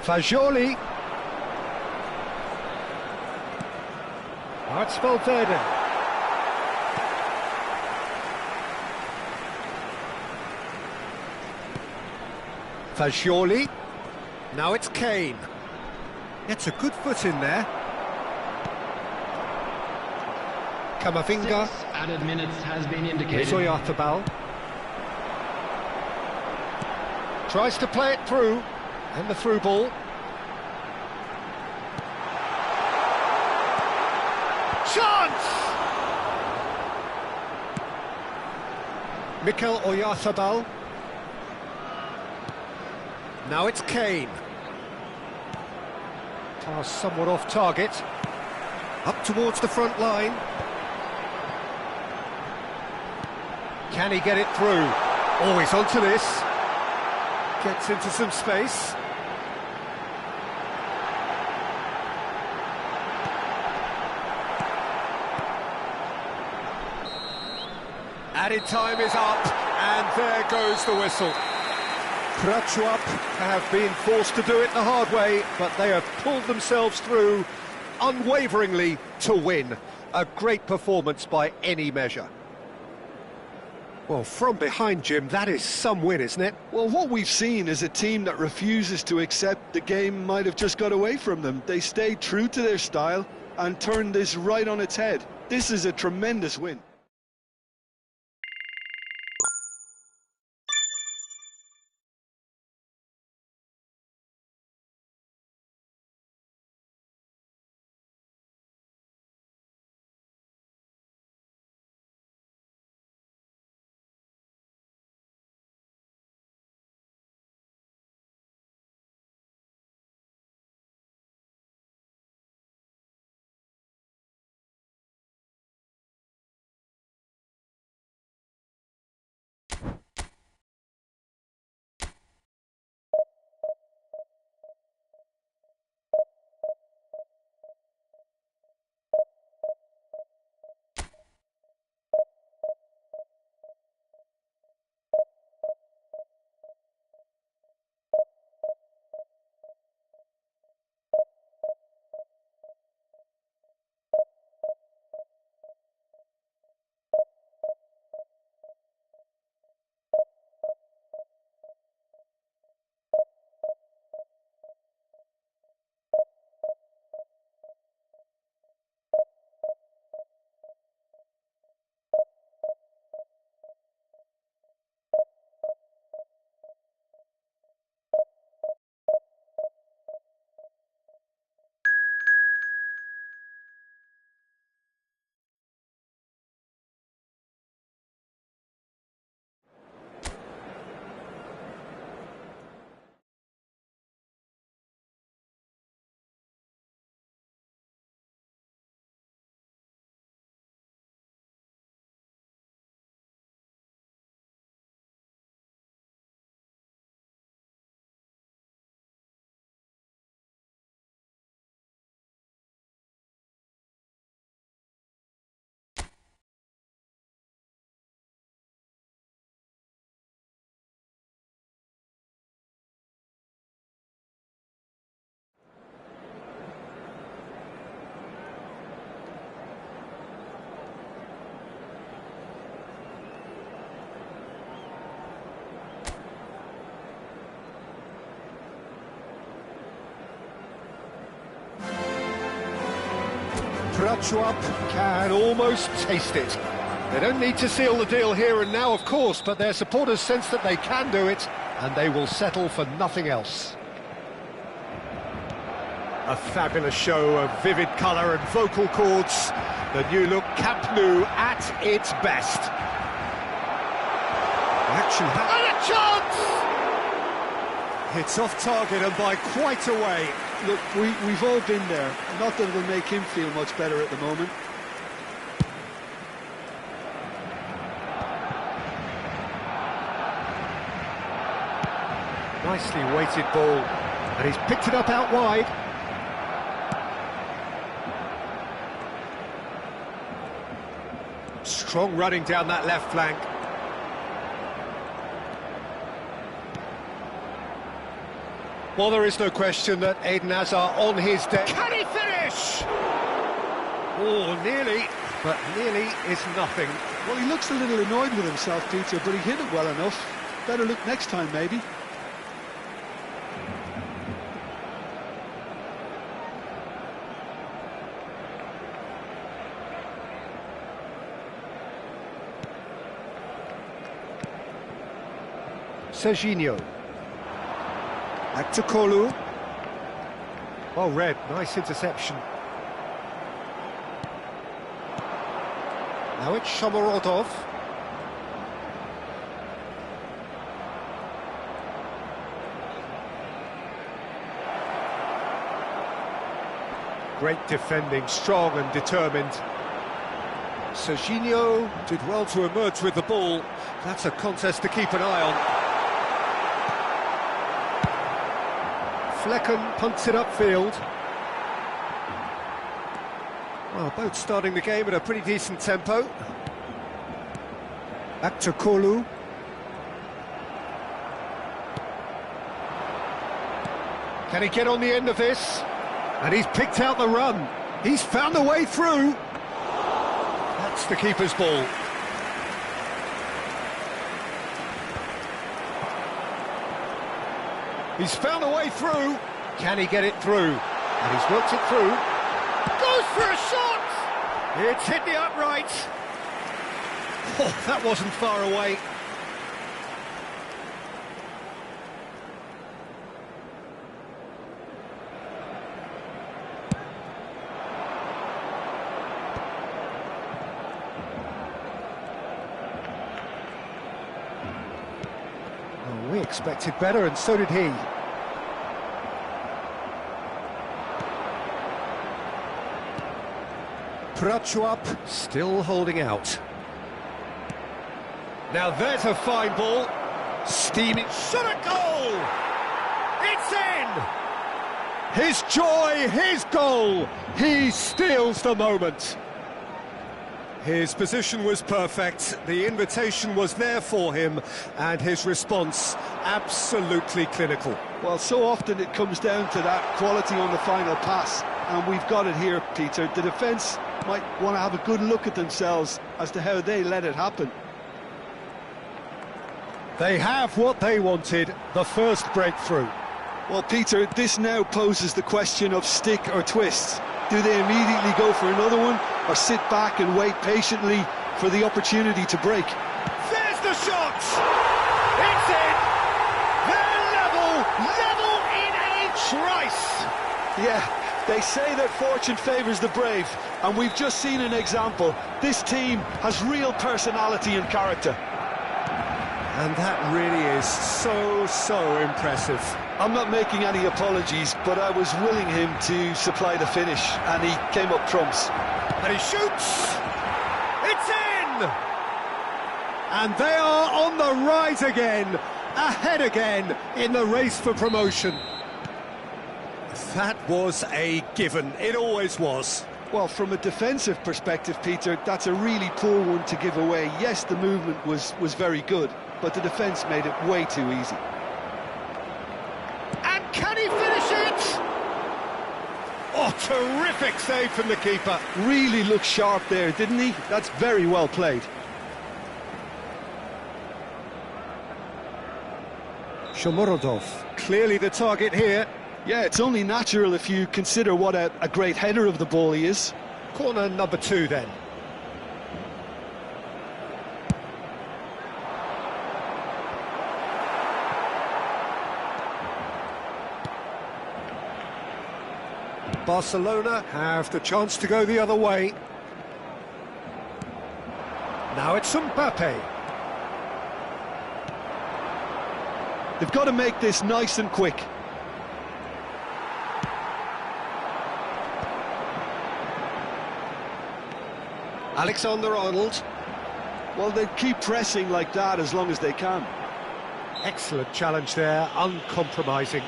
Fagioli. Now it's Valverde. Fagioli. Now it's Kane. Gets a good foot in there. Camavinga. 6 added minutes has been indicated. Diegochiapas157. Tries to play it through. And the through ball. Chance! Diegochiapas157. Now it's Kane. Pass somewhat off target. Up towards the front line. Can he get it through? Oh, he's onto this. Gets into some space. Added time is up, and there goes the whistle. Transmisión have been forced to do it the hard way, but they have pulled themselves through unwaveringly to win. A great performance by any measure. Well, from behind, Jim, that is some win, isn't it? Well, what we've seen is a team that refuses to accept the game might have just got away from them. They stayed true to their style and turned this right on its head. This is a tremendous win. Transmisión can almost taste it. They don't need to seal the deal here and now, of course, but their supporters sense that they can do it, and they will settle for nothing else. A fabulous show of vivid colour and vocal cords. The new look Camp Nou at its best. Action and a chance! It's off target and by quite a way. Look, we've all been there. Not that it'll make him feel much better at the moment. Nicely weighted ball, and he's picked it up out wide. Strong running down that left flank. Well, there is no question that Eden Hazard on his day. Can he finish? Oh, nearly, but nearly is nothing. Well, he looks a little annoyed with himself, Peter, but he hit it well enough. Better look next time, maybe. Serginho. Back to Kolu. Oh, Red, nice interception. Now it's Shomorodov. Great defending, strong and determined. Serginho did well to emerge with the ball. That's a contest to keep an eye on. Flecken punts it upfield. Well, both starting the game at a pretty decent tempo. Back to Kolu. Can he get on the end of this? And he's picked out the run. He's found a way through. That's the keeper's ball. He's found a way through. Can he get it through? And he's worked it through. Goes for a shot! It's hit the upright. Oh, that wasn't far away. Oh, we expected better, and so did he. Prachuap still holding out. Now there's a fine ball. Steaming. Shot a goal! It's in! His joy, his goal! He steals the moment. His position was perfect, the invitation was there for him, and his response absolutely clinical. Well, so often it comes down to that quality on the final pass, and we've got it here, Peter. The defence might want to have a good look at themselves as to how they let it happen. They have what they wanted, the first breakthrough. Well, Peter, this now poses the question of stick or twist. Do they immediately go for another one, or sit back and wait patiently for the opportunity to break? There's the shot! It's in! They're level in a trice! Yeah, they say that fortune favours the brave, and we've just seen an example. This team has real personality and character. And that really is so impressive. I'm not making any apologies, but I was willing him to supply the finish, and he came up trumps. And he shoots! It's in! And they are on the rise again, ahead again in the race for promotion. That was a given, it always was. Well, from a defensive perspective, Peter, that's a really poor one to give away. Yes, the movement was very good, but the defence made it way too easy. And can he finish it? Oh, terrific save from the keeper. Really looked sharp there, didn't he? That's very well played. Shomorodov, clearly the target here. Yeah, it's only natural if you consider what a great header of the ball he is. Corner number 2 then. Barcelona have the chance to go the other way. Now it's Mbappe. They've got to make this nice and quick. Alexander-Arnold. Well, they keep pressing like that as long as they can. Excellent challenge there, uncompromising.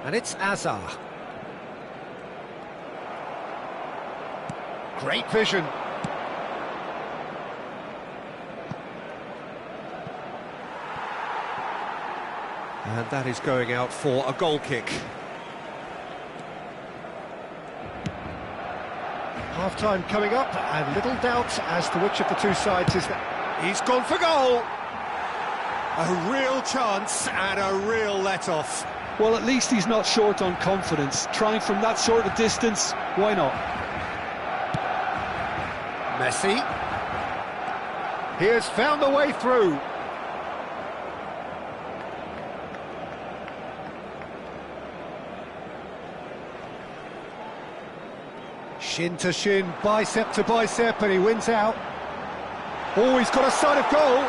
And it's Azar. Great vision. And that is going out for a goal kick. Half-time coming up, and little doubt as to which of the two sides is that. He's gone for goal! A real chance and a real let-off. Well, at least he's not short on confidence. Trying from that sort of distance, why not? Messi. He has found the way through. Shin to shin, bicep to bicep, and he wins out. Oh, he's got a sight of goal.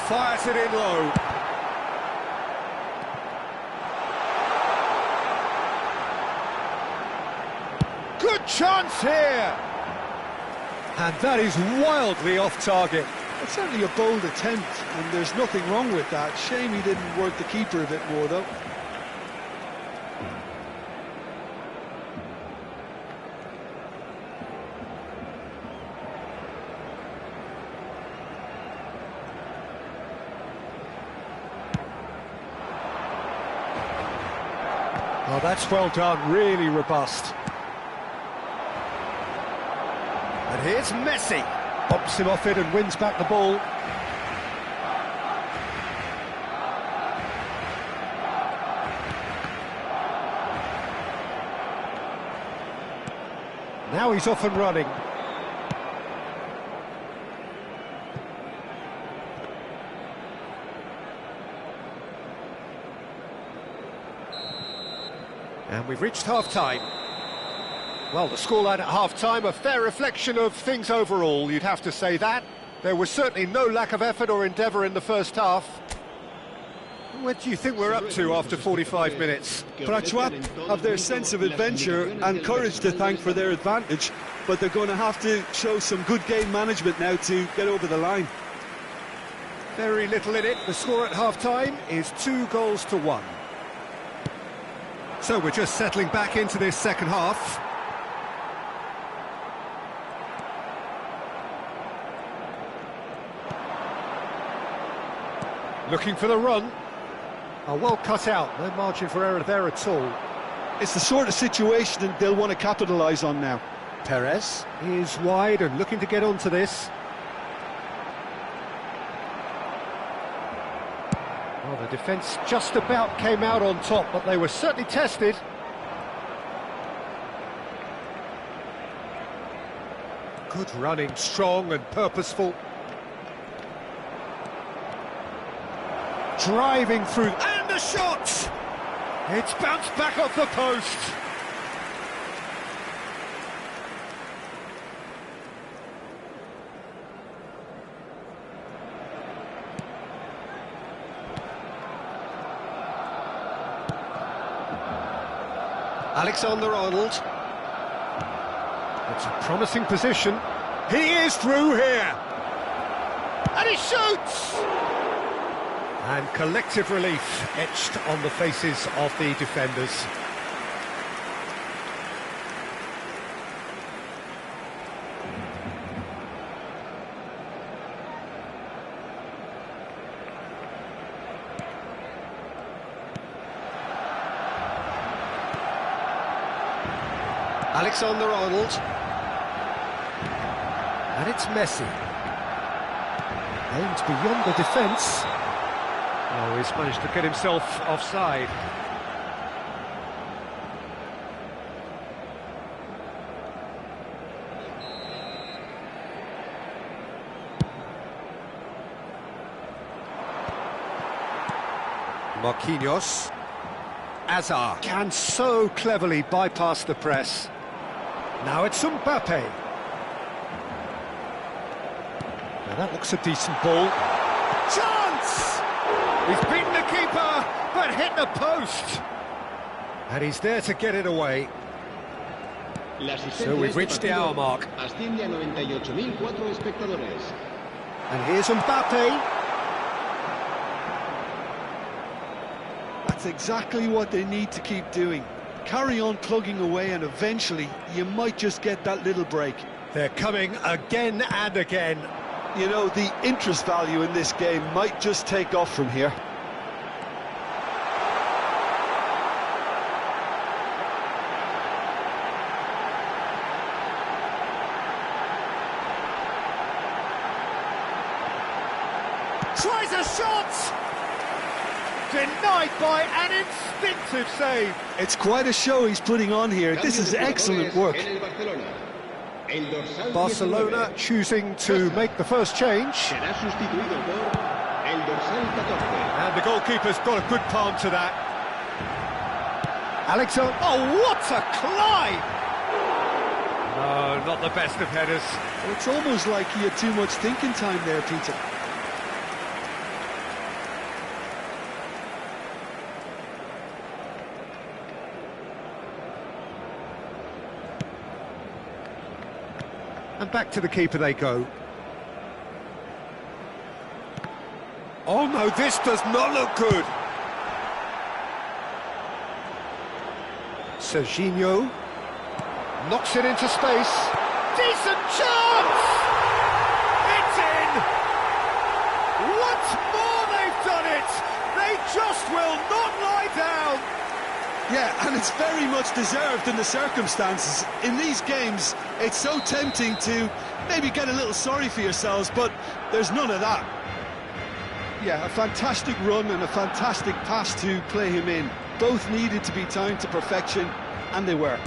Fires it in low. Good chance here. And that is wildly off target. It's certainly a bold attempt, and there's nothing wrong with that. Shame he didn't work the keeper a bit more, though. Oh, that's well done, really robust. And here's Messi. Bumps him off it and wins back the ball. Now he's off and running. And we've reached half-time. Well, the scoreline at half-time, a fair reflection of things overall, you'd have to say that. There was certainly no lack of effort or endeavour in the first half. What do you think we're up to after 45 minutes? Prachuap have their sense of adventure and courage to thank for their advantage, but they're going to have to show some good game management now to get over the line. Very little in it. The score at half-time is 2-1. So we're just settling back into this second half. Looking for the run. Oh, well cut out, no margin for error there at all. It's the sort of situation that they'll want to capitalise on now. Perez is wide and looking to get onto this. Well, the defence just about came out on top, but they were certainly tested. Good running, strong and purposeful. Driving through, and the shot! It's bounced back off the post. Alexander-Arnold. It's a promising position. He is through here. And he shoots! And collective relief etched on the faces of the defenders. Alexander-Arnold. And it's Messi. Aimed beyond the defence. Oh, he's managed to get himself offside. Marquinhos. Azar can so cleverly bypass the press. Now it's Mbappe. Now that looks a decent ball. Chance! He's beaten the keeper, but hit the post. And he's there to get it away. So we've reached the hour mark. And here's Mbappe. That's exactly what they need to keep doing. Carry on plugging away and eventually you might just get that little break. They're coming again and again. You know, the interest value in this game might just take off from here. Tries a shot! Denied by an instinctive save. It's quite a show he's putting on here. This is excellent work. Barcelona choosing to make the first change. And the goalkeeper's got a good palm to that. Alexander, oh, what a climb! No, not the best of headers. It's almost like he had too much thinking time there, Peter. And back to the keeper they go. Oh no, this does not look good. Serginho knocks it into space. Decent chance! It's in! Once more they've done it! They just will not lie down! Yeah, and it's very much deserved in the circumstances. In these games, it's so tempting to maybe get a little sorry for yourselves, but there's none of that. Yeah, a fantastic run and a fantastic pass to play him in. Both needed to be timed to perfection, and they were.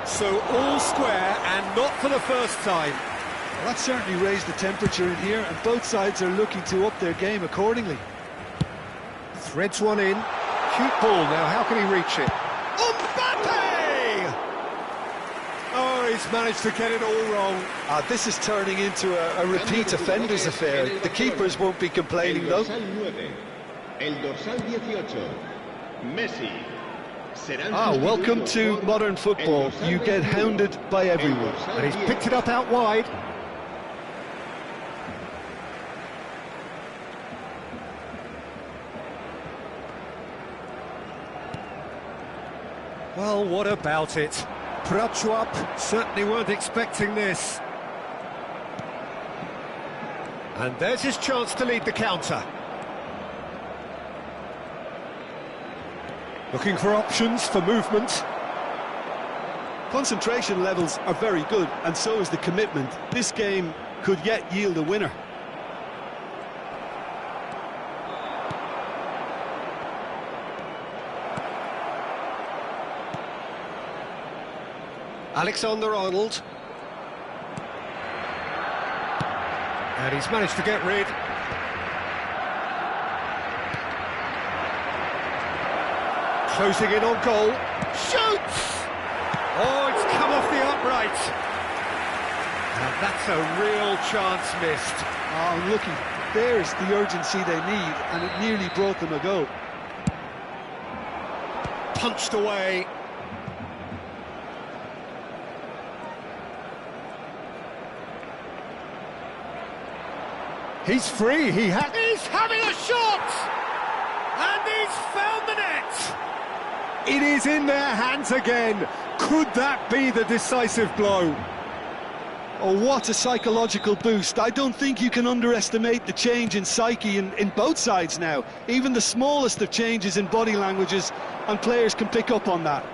So all square, and not for the first time. Well, that certainly raised the temperature in here, and both sides are looking to up their game accordingly. Threads one in. Cute ball now, how can he reach it? Mbappe! Oh, he's managed to get it all wrong. This is turning into a repeat offenders affair. The keepers won't be complaining though. Welcome to modern football. You get hounded by everyone. And he's picked it up out wide. Well, what about it? Prachuap certainly weren't expecting this. And there's his chance to lead the counter. Looking for options for movement. Concentration levels are very good, and so is the commitment. This game could yet yield a winner. Alexander-Arnold. And he's managed to get rid. Closing in on goal. Shoots! Oh, it's come off the upright. And that's a real chance missed. Oh, looky, there's the urgency they need, and it nearly brought them a goal. Punched away. He's free, he's having a shot! And he's found the net! It is in their hands again. Could that be the decisive blow? Oh, what a psychological boost. I don't think you can underestimate the change in psyche in both sides now. Even the smallest of changes in body languages, and players can pick up on that.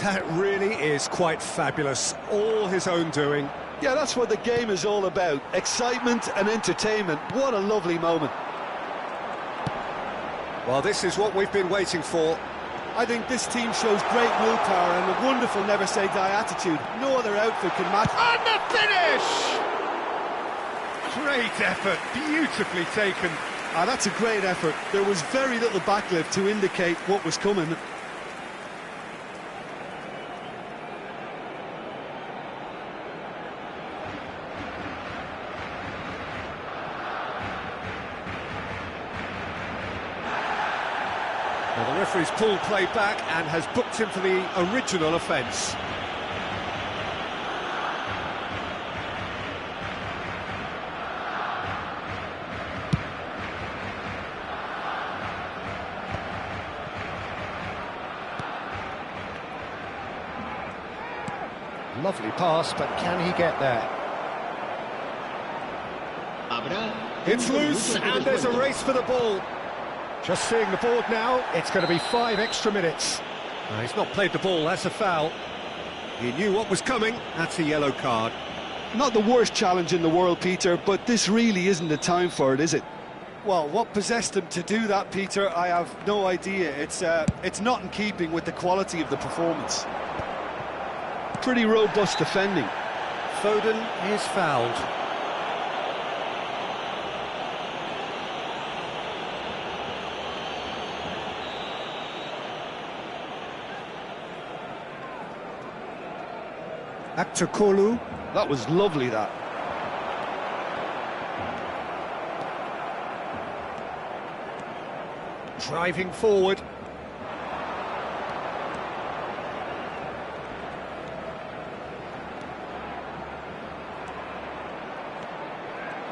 That really is quite fabulous. All his own doing. Yeah, that's what the game is all about. Excitement and entertainment. What a lovely moment. Well, this is what we've been waiting for. I think this team shows great willpower and a wonderful never-say-die attitude. No other outfit can match. And the finish! Great effort, beautifully taken. That's a great effort. There was very little backlift to indicate what was coming. Well, the referee's pulled play back and has booked him for the original offence. Lovely pass, but can he get there? It's loose, and there's a race for the ball. Just seeing the board now, it's going to be 5 extra minutes. He's not played the ball, that's a foul. He knew what was coming, that's a yellow card. Not the worst challenge in the world, Peter, but this really isn't the time for it, is it? Well, what possessed him to do that, Peter, I have no idea. It's not in keeping with the quality of the performance. Pretty robust defending. Foden is fouled. Aktakolu. That was lovely, that. Driving forward.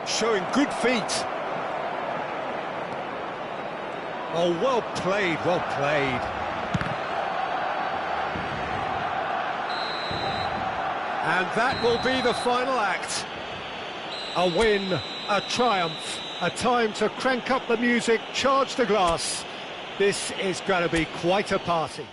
Showing good feet. Oh, well played, well played. And that will be the final act. A win, a triumph, a time to crank up the music, charge the glass. This is going to be quite a party.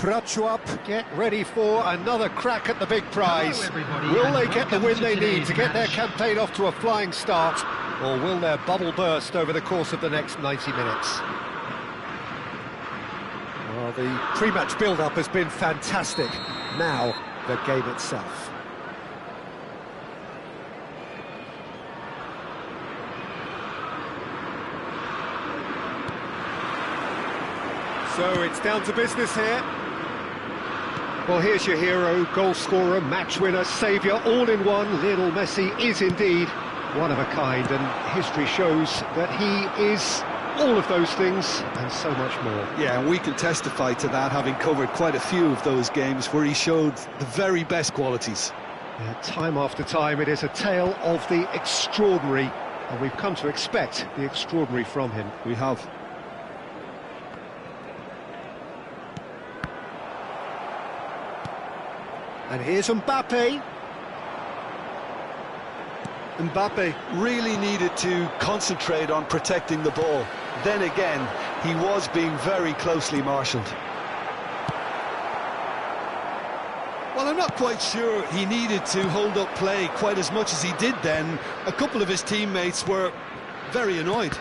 Prachuap get ready for another crack at the big prize. Hello, everybody, Will they and get the welcome win to they need today's to get their match. campaign off to a flying start, or will their bubble burst over the course of the next 90 minutes? Well, the pre-match build-up has been fantastic. Now, the game itself. So it's down to business here. Well, here's your hero, goal scorer, match winner, saviour, all in one. Lionel Messi is indeed one of a kind, and history shows that he is all of those things and so much more. Yeah, and we can testify to that, having covered quite a few of those games where he showed the very best qualities. Yeah, time after time, it is a tale of the extraordinary, and we've come to expect the extraordinary from him. We have. And here's Mbappe. Mbappe really needed to concentrate on protecting the ball. Then again, he was being very closely marshalled. Well, I'm not quite sure he needed to hold up play quite as much as he did then. A couple of his teammates were very annoyed.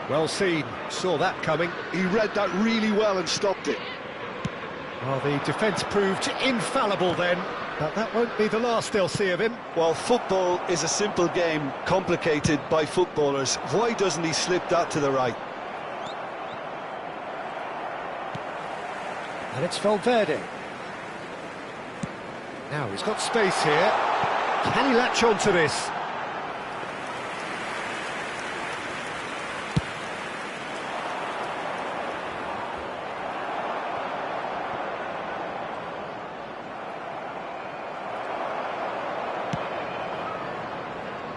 Well seen, saw that coming. He read that really well and stopped it. Well, the defence proved infallible then, but that won't be the last they'll see of him. Well, football is a simple game, complicated by footballers. Why doesn't he slip that to the right? And it's Valverde. Now he's got space here. Can he latch on to this?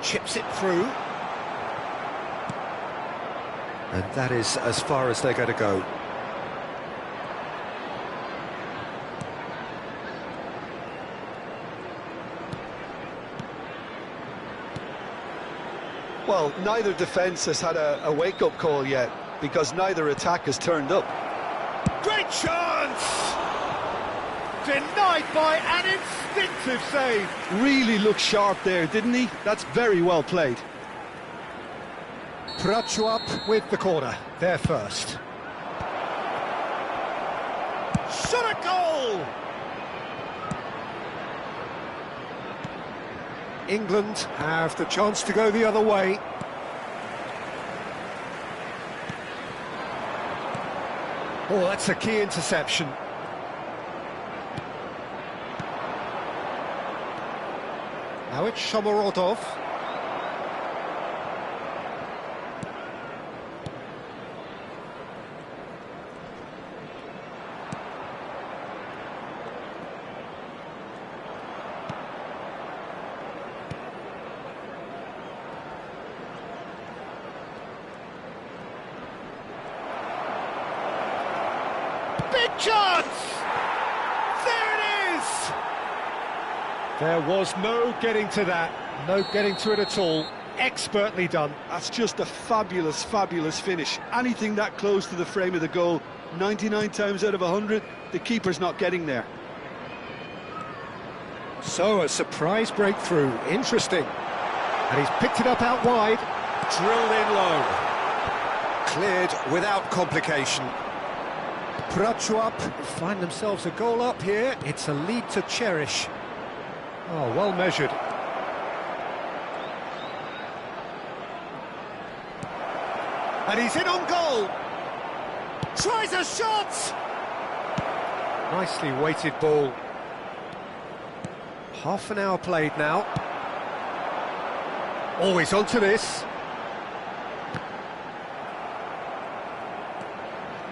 Chips it through. And that is as far as they're going to go. Well, neither defence has had a wake-up call yet, because neither attack has turned up. Great chance! Denied by an instinctive save. Really looked sharp there, didn't he? That's very well played. Prachuap with the corner, there first. Shot a goal! England have the chance to go the other way. Oh, that's a key interception. Now it's Shomorodov. Big chance! There it is! There was no getting to that, no getting to it at all. Expertly done. That's just a fabulous, fabulous finish. Anything that close to the frame of the goal, 99 times out of 100, the keeper's not getting there. So, a surprise breakthrough. Interesting. And he's picked it up out wide. Drilled in low. Cleared without complication. Prachuap find themselves a goal up here. It's a lead to cherish. Oh, well measured. And he's in on goal. Tries a shot. Nicely weighted ball. Half an hour played now. Always onto this.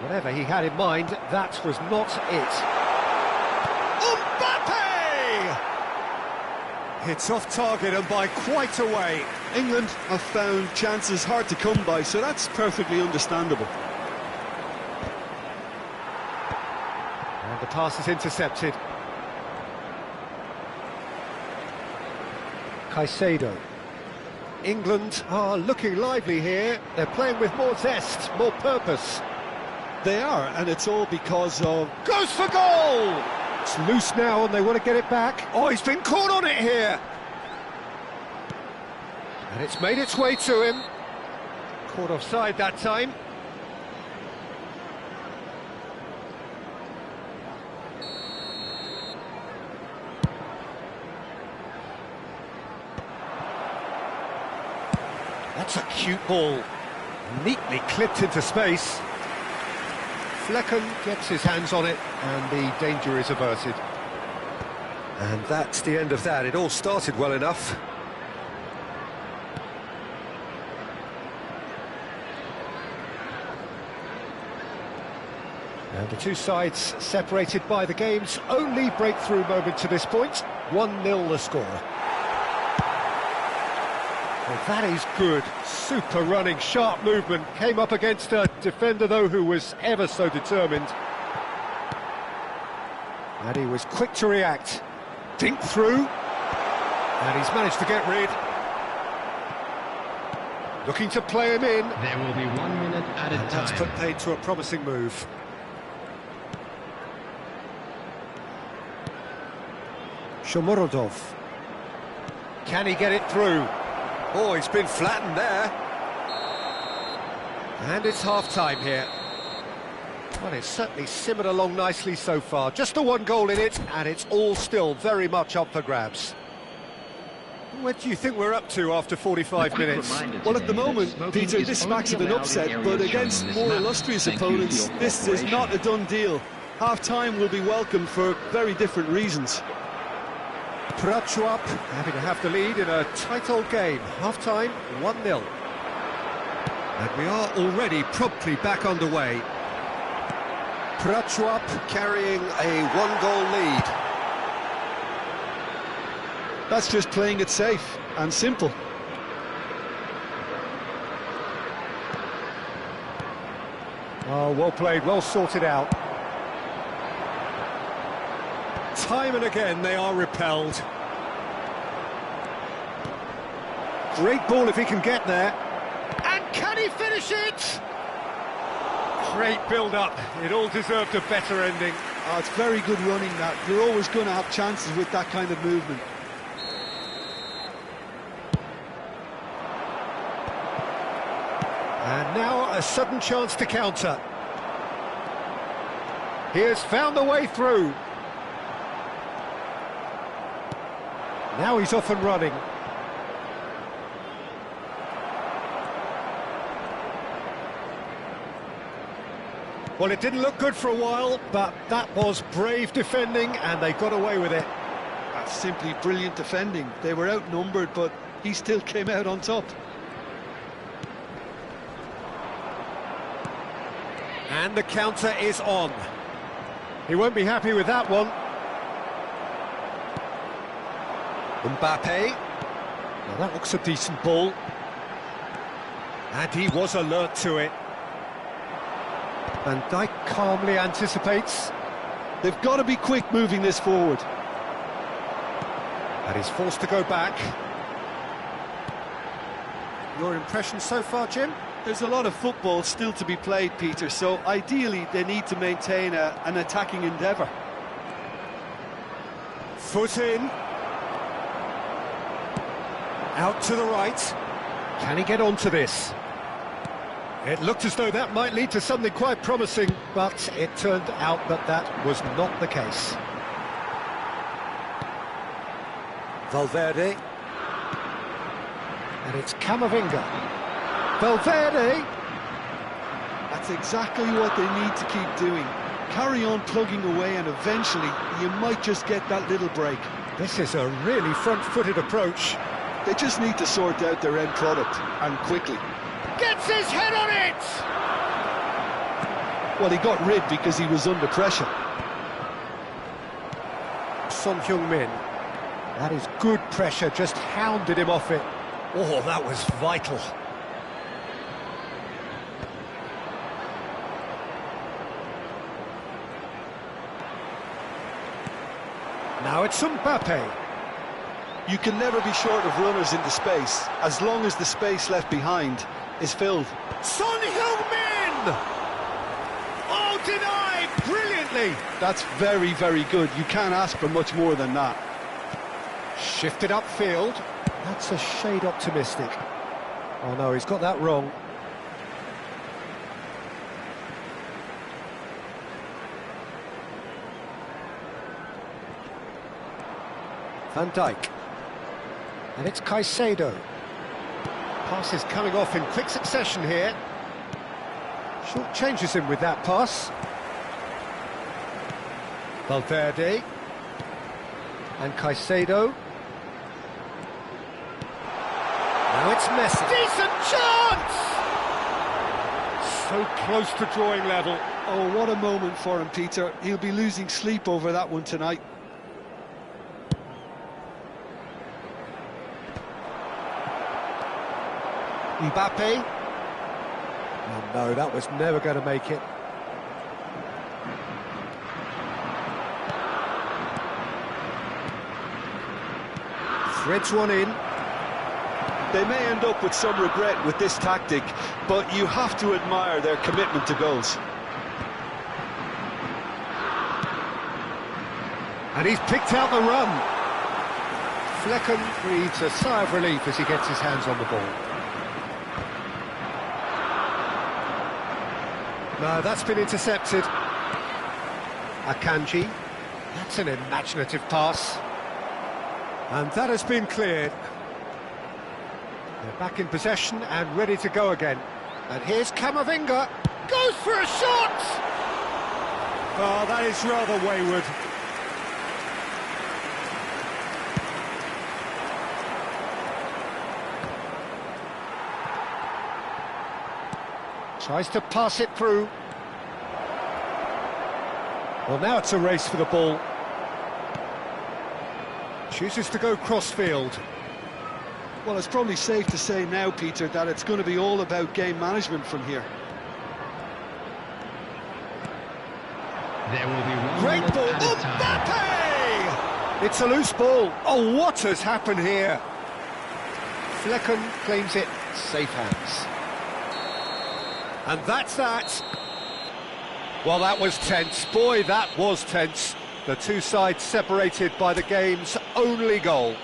Whatever he had in mind, that was not it. Mbappe! It's off target and by quite a way. England have found chances hard to come by, so that's perfectly understandable. And the pass is intercepted. Caicedo. England are looking lively here. They're playing with more zest, more purpose. They are, and it's all because of... Goes for goal! It's loose now and they want to get it back. Oh, he's been caught on it here. And it's made its way to him. Caught offside that time. That's a cute ball. Neatly clipped into space. Flecken gets his hands on it and the danger is averted. And that's the end of that. It all started well enough. And the two sides separated by the game's only breakthrough moment to this point. 1-0 the score. Well, that is good. Super running, sharp movement. Came up against a defender, though, who was ever so determined. And he was quick to react. Dink through. And he's managed to get rid. Looking to play him in. There will be 1 minute added time. That's put paid to a promising move. Shomorodov. Can he get it through? Oh, he's been flattened there. And it's half-time here. Well, it's certainly simmered along nicely so far. Just the one goal in it, and it's all still very much up for grabs. What do you think we're up to after 45 minutes? Well, at the moment, Peter, this smacks of an upset, but against more illustrious opponents, this is not a done deal. Half-time will be welcomed for very different reasons. Prachuap having to have the lead in a tight old game. Half-time, 1-0. And we are already promptly back underway. Prachuap carrying a one-goal lead. That's just playing it safe and simple. Oh, well played, well sorted out. Time and again they are repelled. Great ball if he can get there. And can he finish it? Great build-up. It all deserved a better ending. Oh, it's very good running, that. You're always going to have chances with that kind of movement. And now a sudden chance to counter. He has found the way through. Now he's off and running. Well, it didn't look good for a while, but that was brave defending, and they got away with it. That's simply brilliant defending. They were outnumbered, but he still came out on top. And the counter is on. He won't be happy with that one. Mbappe. Now that looks a decent ball. And he was alert to it. Van Dijk calmly anticipates. They've got to be quick moving this forward. And he's forced to go back. Your impression so far, Jim? There's a lot of football still to be played, Peter, so ideally they need to maintain an attacking endeavour. Foot in. Out to the right. Can he get onto this? It looked as though that might lead to something quite promising, but it turned out that that was not the case. Valverde. And it's Camavinga. Valverde. That's exactly what they need to keep doing. Carry on plugging away and eventually you might just get that little break. This is a really front-footed approach. They just need to sort out their end product, and quickly. Gets his head on it! Well, he got rid because he was under pressure. Son Heung-min. That is good pressure, just hounded him off it. Oh, that was vital. Now it's Mbappe. You can never be short of runners into space, as long as the space left behind is filled. Son Heung-min! Denied brilliantly. That's very, very good. You can't ask for much more than that. Shifted upfield. That's a shade optimistic. Oh no, he's got that wrong. Van Dijk. And it's Caicedo. Pass is coming off in quick succession here. Short changes him with that pass. Valverde. And Caicedo. Now it's Messi. Decent chance! So close to drawing level. Oh, what a moment for him, Peter. He'll be losing sleep over that one tonight. Mbappe. Oh no, that was never going to make it. Threads one in. They may end up with some regret with this tactic, but you have to admire their commitment to goals. And he's picked out the run. Flecken breathes a sigh of relief as he gets his hands on the ball. No, that's been intercepted. Akanji. That's an imaginative pass. And that has been cleared. They're back in possession and ready to go again. And here's Camavinga. Goes for a shot! Oh, that is rather wayward. Tries to pass it through. Well, now it's a race for the ball. Chooses to go cross-field. Well, it's probably safe to say now, Peter, that it's going to be all about game management from here. There will be 1 Great minute ball. added time. Mbappe! It's a loose ball. Oh, what has happened here? Flecken claims it. Safe hands. And that's that. Well, that was tense. Boy, that was tense. The two sides separated by the game's only goal.